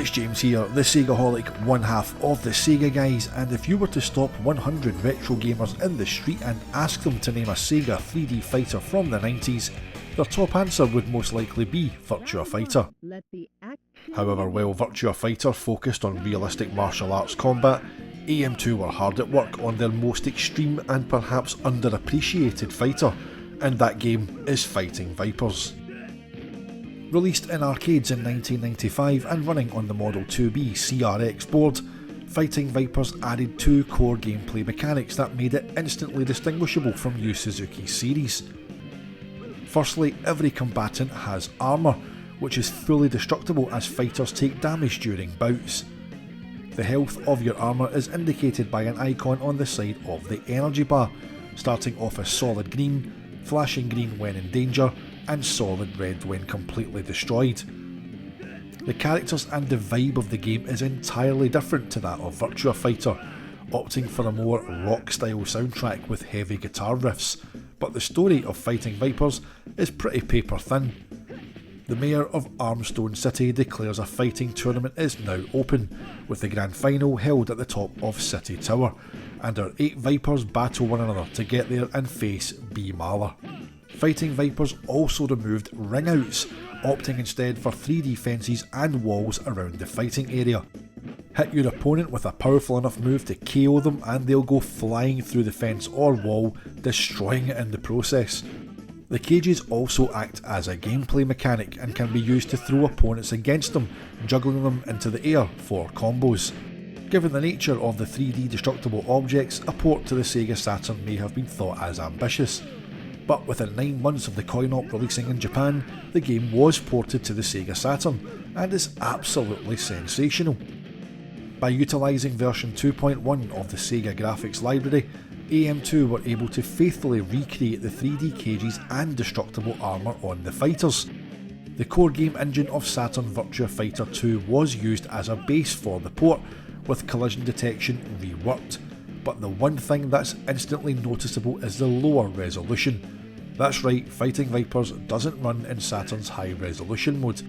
it's James here, the SEGAHolic, one half of the Sega guys, and if you were to stop 100 retro gamers in the street and ask them to name a Sega 3D fighter from the 90s, their top answer would most likely be Virtua Fighter. However, while Virtua Fighter focused on realistic martial arts combat, AM2 were hard at work on their most extreme and perhaps underappreciated fighter, and that game is Fighting Vipers. Released in arcades in 1995 and running on the Model 2B CRX board, Fighting Vipers added two core gameplay mechanics that made it instantly distinguishable from Yu Suzuki's series. Firstly, every combatant has armour, which is fully destructible as fighters take damage during bouts. The health of your armour is indicated by an icon on the side of the energy bar, starting off as solid green, flashing green when in danger, and solid red when completely destroyed. The characters and the vibe of the game is entirely different to that of Virtua Fighter, opting for a more rock style soundtrack with heavy guitar riffs, but the story of Fighting Vipers is pretty paper thin. The mayor of Armstone City declares a fighting tournament is now open, with the grand final held at the top of City Tower, and our 8 Vipers battle one another to get there and face B. Mahler. Fighting Vipers also removed ring-outs, opting instead for 3D fences and walls around the fighting area. Hit your opponent with a powerful enough move to KO them and they'll go flying through the fence or wall, destroying it in the process. The cages also act as a gameplay mechanic and can be used to throw opponents against them, juggling them into the air for combos. Given the nature of the 3D destructible objects, a port to the SEGA Saturn may have been thought as ambitious. But within 9 months of the coin-op releasing in Japan, the game was ported to the SEGA Saturn, and is absolutely sensational. By utilising version 2.1 of the Sega graphics library, AM2 were able to faithfully recreate the 3D cages and destructible armour on the fighters. The core game engine of Saturn Virtua Fighter 2 was used as a base for the port, with collision detection reworked. But the one thing that's instantly noticeable is the lower resolution. That's right, Fighting Vipers doesn't run in Saturn's high resolution mode.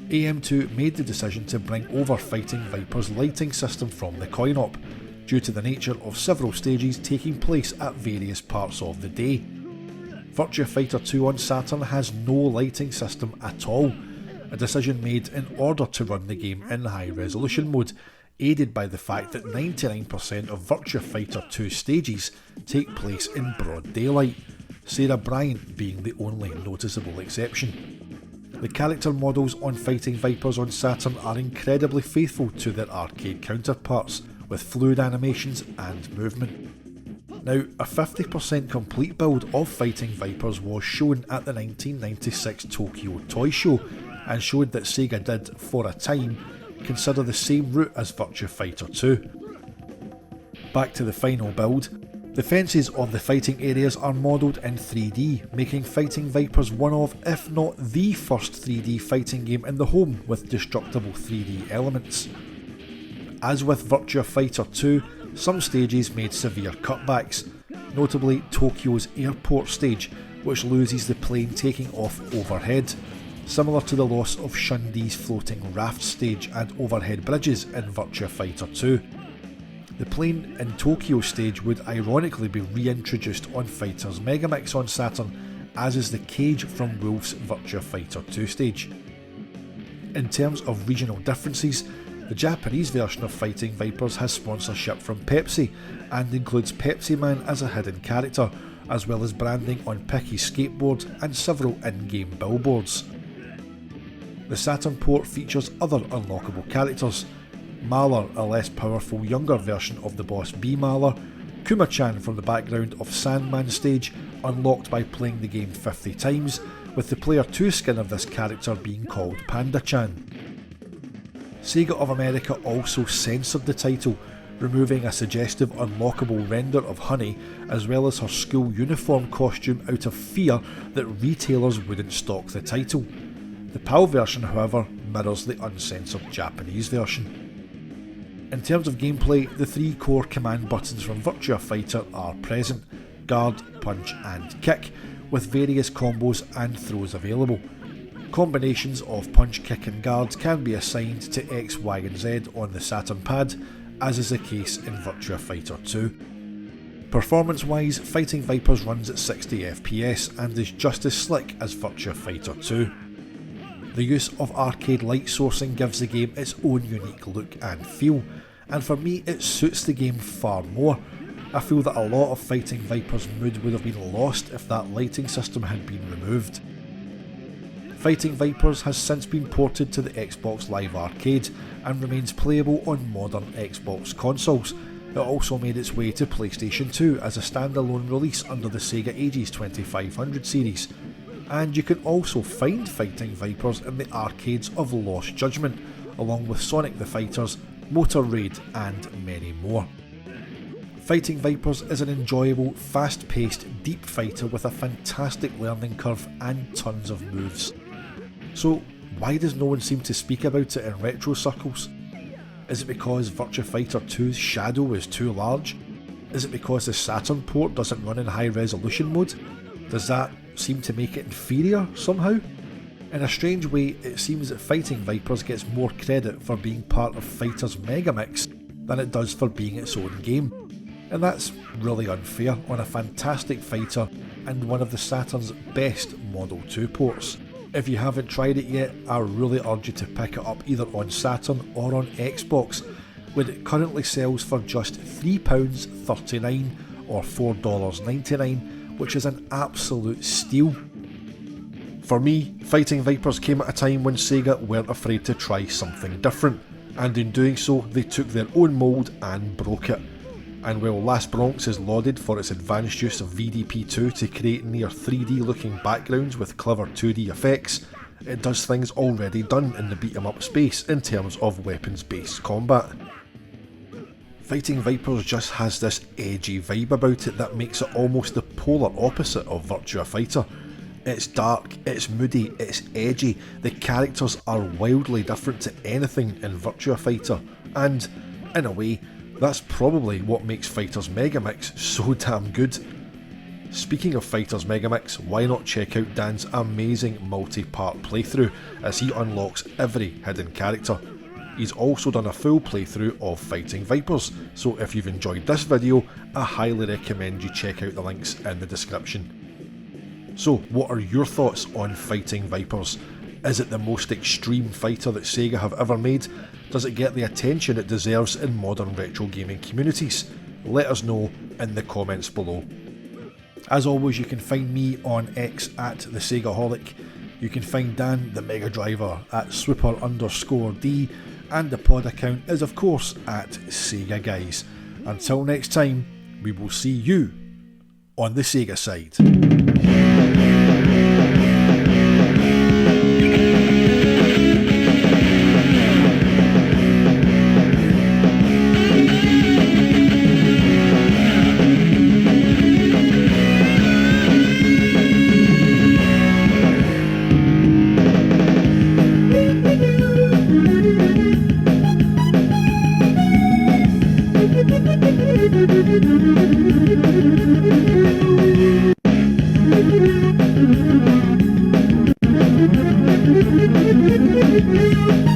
AM2 made the decision to bring over Fighting Vipers' lighting system from the coin-op, due to the nature of several stages taking place at various parts of the day. Virtua Fighter 2 on Saturn has no lighting system at all, a decision made in order to run the game in high resolution mode, aided by the fact that 99% of Virtua Fighter 2 stages take place in broad daylight, Sarah Bryant being the only noticeable exception. The character models on Fighting Vipers on Saturn are incredibly faithful to their arcade counterparts, with fluid animations and movement. Now, a 50% complete build of Fighting Vipers was shown at the 1996 Tokyo Toy Show, and showed that Sega did, for a time, consider the same route as Virtua Fighter 2. Back to the final build. The fences of the fighting areas are modelled in 3D, making Fighting Vipers one of, if not the first 3D fighting game in the home with destructible 3D elements. As with Virtua Fighter 2, some stages made severe cutbacks, notably Tokyo's airport stage, which loses the plane taking off overhead, similar to the loss of Shundi's floating raft stage and overhead bridges in Virtua Fighter 2. The plane in Tokyo stage would ironically be reintroduced on Fighters Megamix on Saturn, as is the cage from Wolf's Virtua Fighter 2 stage. In terms of regional differences, the Japanese version of Fighting Vipers has sponsorship from Pepsi, and includes Pepsi Man as a hidden character, as well as branding on Picky's skateboard and several in-game billboards. The Saturn port features other unlockable characters: Mahler, a less powerful younger version of the boss B. Mahler, Kuma-chan from the background of Sandman stage, unlocked by playing the game 50 times, with the Player 2 skin of this character being called Panda-chan. Sega of America also censored the title, removing a suggestive unlockable render of Honey, as well as her school uniform costume, out of fear that retailers wouldn't stock the title. The PAL version, however, mirrors the uncensored Japanese version. In terms of gameplay, the 3 core command buttons from Virtua Fighter are present: guard, punch and kick, with various combos and throws available. Combinations of punch, kick and guard can be assigned to X, Y and Z on the Saturn pad, as is the case in Virtua Fighter 2. Performance wise, Fighting Vipers runs at 60 FPS and is just as slick as Virtua Fighter 2. The use of arcade light sourcing gives the game its own unique look and feel, and for me it suits the game far more. I feel that a lot of Fighting Vipers' mood would have been lost if that lighting system had been removed. Fighting Vipers has since been ported to the Xbox Live Arcade and remains playable on modern Xbox consoles. It also made its way to PlayStation 2 as a standalone release under the Sega Ages 2500 series, and you can also find Fighting Vipers in the arcades of Lost Judgment, along with Sonic the Fighters, Motor Raid and many more. Fighting Vipers is an enjoyable, fast-paced, deep fighter with a fantastic learning curve and tons of moves. So why does no one seem to speak about it in retro circles? Is it because Virtua Fighter 2's shadow is too large? Is it because the Saturn port doesn't run in high resolution mode? Does that seem to make it inferior somehow? In a strange way, it seems that Fighting Vipers gets more credit for being part of Fighters Megamix than it does for being its own game. And that's really unfair on a fantastic fighter and one of the Saturn's best Model 2 ports. If you haven't tried it yet, I really urge you to pick it up either on Saturn or on Xbox, where it currently sells for just £3.39 or $4.99, which is an absolute steal. For me, Fighting Vipers came at a time when Sega weren't afraid to try something different, and in doing so they took their own mould and broke it. And while Last Bronx is lauded for its advanced use of VDP2 to create near 3D looking backgrounds with clever 2D effects, it does things already done in the beat 'em up space in terms of weapons based combat. Fighting Vipers just has this edgy vibe about it that makes it almost the polar opposite of Virtua Fighter. It's dark, it's moody, it's edgy, the characters are wildly different to anything in Virtua Fighter, and, in a way, that's probably what makes Fighters Megamix so damn good. Speaking of Fighters Megamix, why not check out Dan's amazing multi-part playthrough as he unlocks every hidden character. He's also done a full playthrough of Fighting Vipers, so if you've enjoyed this video, I highly recommend you check out the links in the description. So what are your thoughts on Fighting Vipers? Is it the most extreme fighter that Sega have ever made? Does it get the attention it deserves in modern retro gaming communities? Let us know in the comments below. As always, you can find me on X at the SEGAHolic. You can find Dan the Mega Driver at Swooper_D, and the pod account is of course at Sega Guys. Until next time, we will see you on the Sega side. Thank you.